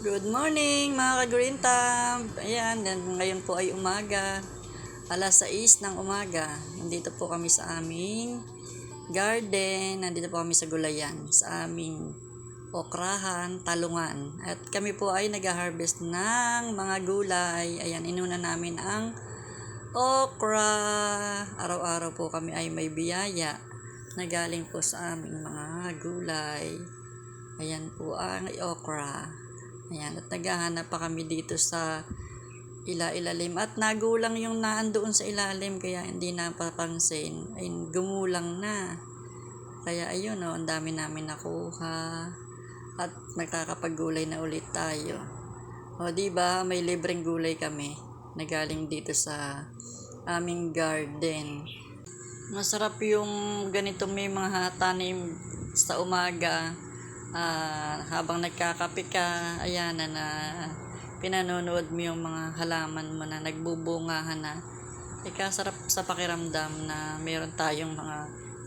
Good morning mga ka-Green Thumb! Ayan, ngayon po ay umaga. Alas 6 ng umaga. Nandito po kami sa aming garden. Nandito po kami sa gulayan. Sa aming okrahan, talungan. At kami po ay nag-harvest ng mga gulay. Ayan, inuna namin ang okra. Araw-araw po kami ay may biyaya na galing po sa aming mga gulay. Ayan po ang okra. Ayan, at naghahanap pa kami dito sa ilalim at nagulang yung naandoon sa ilalim kaya hindi napapansin. Ay, gumulang na. Kaya ayun ang dami namin nakuha at nagkakapaggulay na ulit tayo. Di ba may libreng gulay kami na galing dito sa aming garden. Masarap yung ganito may mga tanim sa umaga. Habang nagkakape ka, ayan na pinanonood mo yung mga halaman mo na nagbubungahan na. Sarap sa pakiramdam na meron tayong mga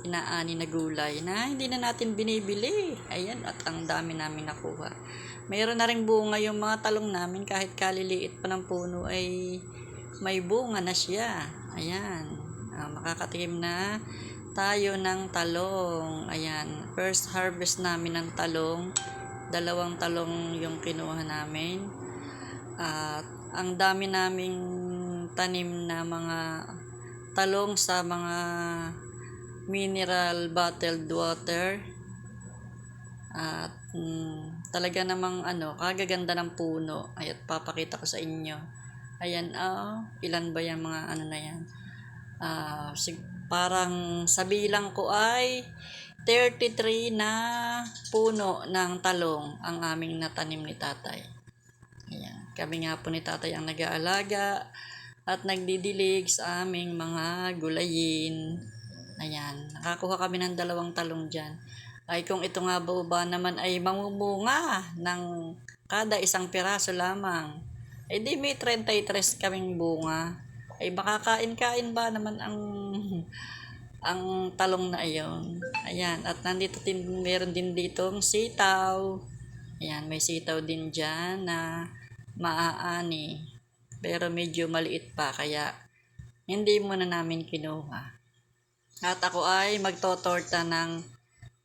inaani na gulay na hindi na natin binibili. Ayan, at ang dami namin nakuha. Mayroon na rin bunga yung mga talong namin kahit kaliliit pa ng puno ay may bunga na siya. Ayan, makakatikim na tayo ng talong. Ayan, first harvest namin ng talong. 2 talong yung kinuha namin. At ang dami naming tanim na mga talong sa mga mineral bottled water. At talaga namang kagaganda ng puno. Ay, at papakita ko sa inyo. Ayan, ilan ba yung mga na yan? Parang sa bilang ko ay 33 na puno ng talong ang aming natanim ni tatay. Ayan. Kami nga po ni tatay ang nag-aalaga at nagdidilig sa aming mga gulayin. Ayan. Nakakuha kami ng 2 talong dyan. Ay kung ito nga ba naman ay mamumunga ng kada 1 piraso lamang. Ay di may 33 kaming bunga. Ay baka kain-kain ba naman ang talong na iyon. Ayan, at meron din ditong sitaw. Ayan, may sitaw din dyan na maaani. Pero medyo maliit pa, kaya hindi muna namin kinuha. At ako ay magtotorta ng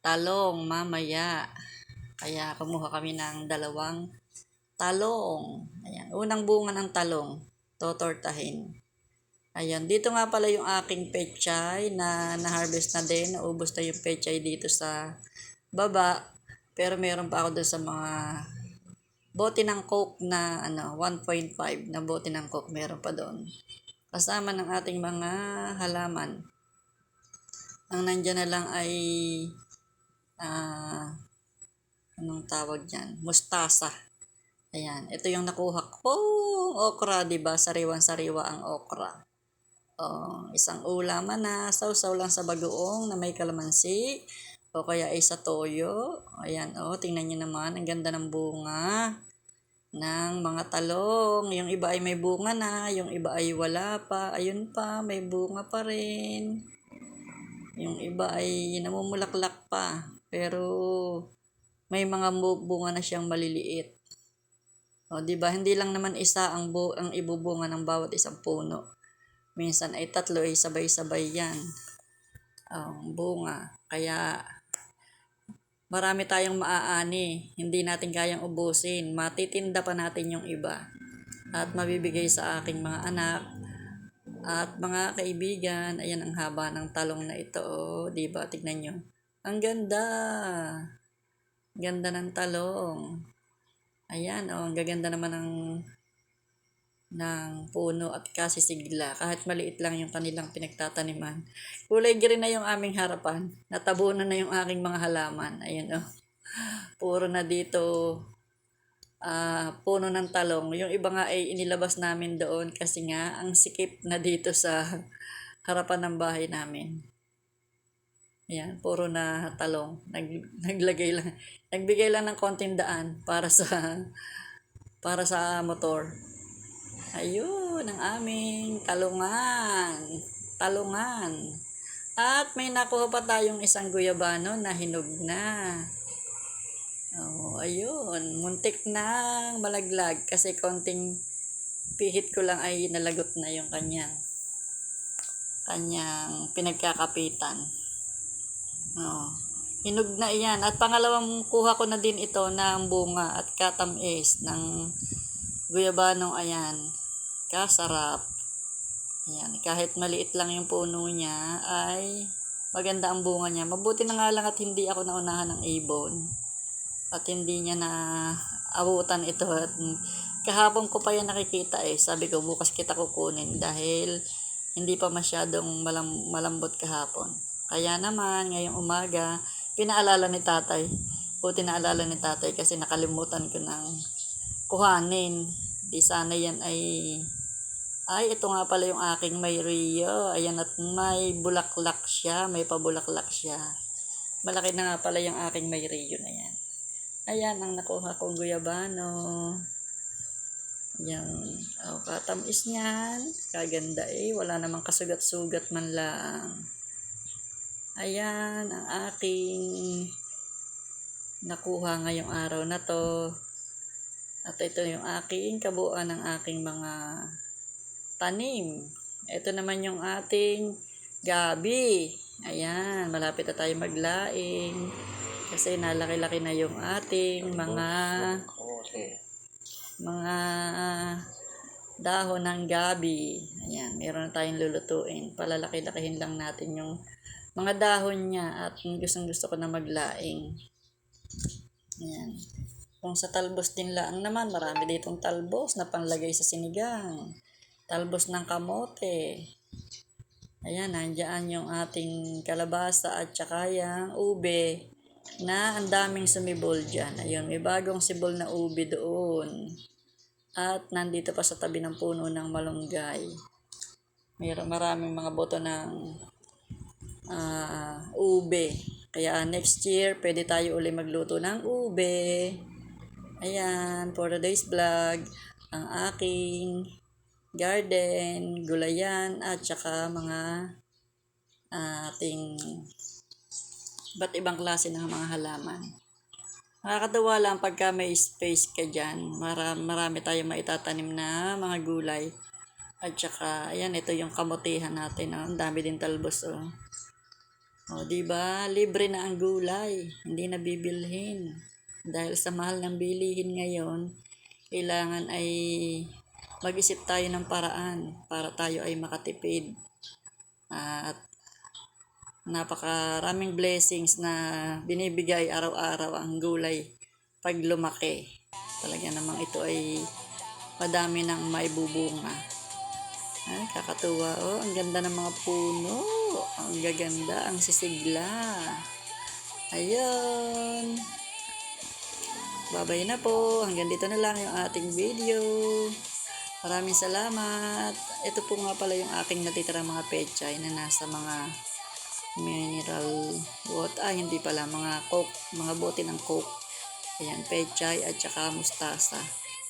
talong mamaya. Kaya kumuha kami ng 2 talong. Ayan, unang bunga ng talong, totortahin. Ayan, dito nga pala yung aking pechay na na-harvest na din. Naubos na yung pechay dito sa baba. Pero meron pa ako doon sa mga bote ng Coke na 1.5 na bote ng Coke. Meron pa doon. Kasama ng ating mga halaman. Ang nandyan na lang ay anong tawag dyan? Mustasa. Ayan, ito yung nakuha ko. Okra, diba? Sariwan-sariwa ang okra. Isang ulaman na sausaw lang sa bagoong na may kalamansi o kaya ay sa toyo. Ayan, tingnan nyo naman, ang ganda ng bunga ng mga talong. Yung iba ay may bunga na, yung iba ay wala pa. Ayun pa, may bunga pa rin. Yung iba ay namumulaklak pa, pero may mga bunga na siyang maliliit. Diba? Hindi lang naman isa ang ibubunga ng bawat isang puno. Minsan ay 3 ay sabay-sabay yan. Bunga. Kaya marami tayong maaani. Hindi natin kayang ubusin. Matitinda pa natin yung iba. At mabibigay sa aking mga anak at mga kaibigan. Ayan ang haba ng talong na ito. Diba? Tignan nyo. Ang ganda. Ganda ng talong. Ayan, ang gaganda naman ng puno at kasisigla. Kahit maliit lang yung kanilang pinagtataniman. Kulay green na yung aming harapan. Natabunan na yung aking mga halaman. Ayan Puro na dito puno ng talong. Yung iba nga ay inilabas namin doon kasi nga ang sikip na dito sa harapan ng bahay namin. Ayan, puro na talong. Nagbigay lang ng konting daan para sa motor. Ayun, ang aming talungan. At may nakuha pa tayong isang guyabano na hinog na. Oh, ayun. Muntik nang malaglag kasi konting pihit ko lang ay nalagot na yung kanyang pinagkakapitan. Oh. Hinog na iyan. At pangalawang kuha ko na din ito ng bunga at katamis ng guyabanong ayan. Kasarap. Ayan. Kahit maliit lang yung puno niya ay maganda ang bunga niya. Mabuti na nga lang at hindi ako naunahan ng ibon. At hindi niya na abutan ito. At kahapon ko pa yan nakikita sabi ko bukas kita kukunin dahil hindi pa masyadong malambot kahapon. Kaya naman ngayong umaga pinaalala ni tatay. Buti naalala ni tatay kasi nakalimutan ko ng kuhanin. Di sana yan ay ito nga pala yung aking may Rio. Ayan, at may bulaklak siya, may pabulaklak siya. Malaki na nga pala yung aking may Rio na yan. Ayan ang nakuha kong guyabano. Ayan. Oh, katamis niyan. Kaganda wala namang kasugat-sugat man lang. Ayan ang aking nakuha ngayong araw na to. At ito yung aking kabuuan ng aking mga tanim. Ito naman yung ating gabi. Ayan, malapit na tayo maglaing. Kasi nalaki-laki na yung ating mga dahon ng gabi. Ayan, meron na tayong lulutuin. Palalaki-lakihin lang natin yung mga dahon niya at gustong-gusto ko na maglaing. Ayan. Kung sa talbos din lang naman, marami ditong talbos na panlagay sa sinigang. Talbos ng kamote. Ayan, nandiyan yung ating kalabasa at saka yung ube na ang daming sumibol dyan. Ayun, may bagong sibol na ube doon. At nandito pa sa tabi ng puno ng malunggay. Maraming mga boto ng ube. Kaya next year, pwede tayo uli magluto ng ube. Ayan, for today's vlog, ang aking garden, gulayan, at saka mga ating iba't ibang klase ng mga halaman. Nakakatawa lang pagka may space ka dyan. Marami tayong maitatanim na mga gulay. At saka, ayan, ito yung kamutihan natin. Ang dami din talbos. O, diba? Libre na ang gulay. Hindi na bibilhin. Dahil sa mahal ng bilihin ngayon, kailangan ay mag-isip tayo ng paraan para tayo ay makatipid. At napakaraming blessings na binibigay araw-araw ang gulay pag lumaki. Talaga namang ito ay madami ng maibubunga. Ay, kakatuwa. Ang ganda ng mga puno. Ang gaganda, ang sisigla. Ayun. Babay na po. Hanggang dito na lang yung ating video. Maraming salamat. Ito po nga pala yung aking natitirang mga pechay na nasa mga mineral water. Hindi pala. Mga coke. Mga bote ng coke. Ayan, pechay at saka mustasa.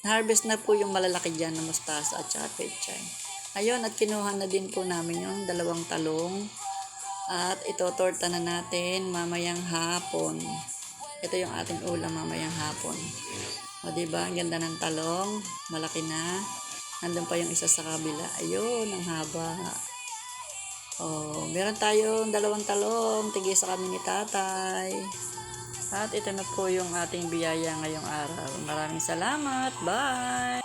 Na-harvest na po yung malalaki dyan na mustasa at saka pechay. Ayun, at kinuha na din po namin yung 2 talong. At itotorta na natin mamayang hapon. Ito yung ating ulam mamayang hapon. O diba, ang ganda ng talong. Malaki na. Nandun pa yung isa sa kabila. Ayun, ang haba. O, meron tayong 2 talong. Tigisa kami ni tatay. At ito na po yung ating biyaya ngayong araw. Maraming salamat. Bye!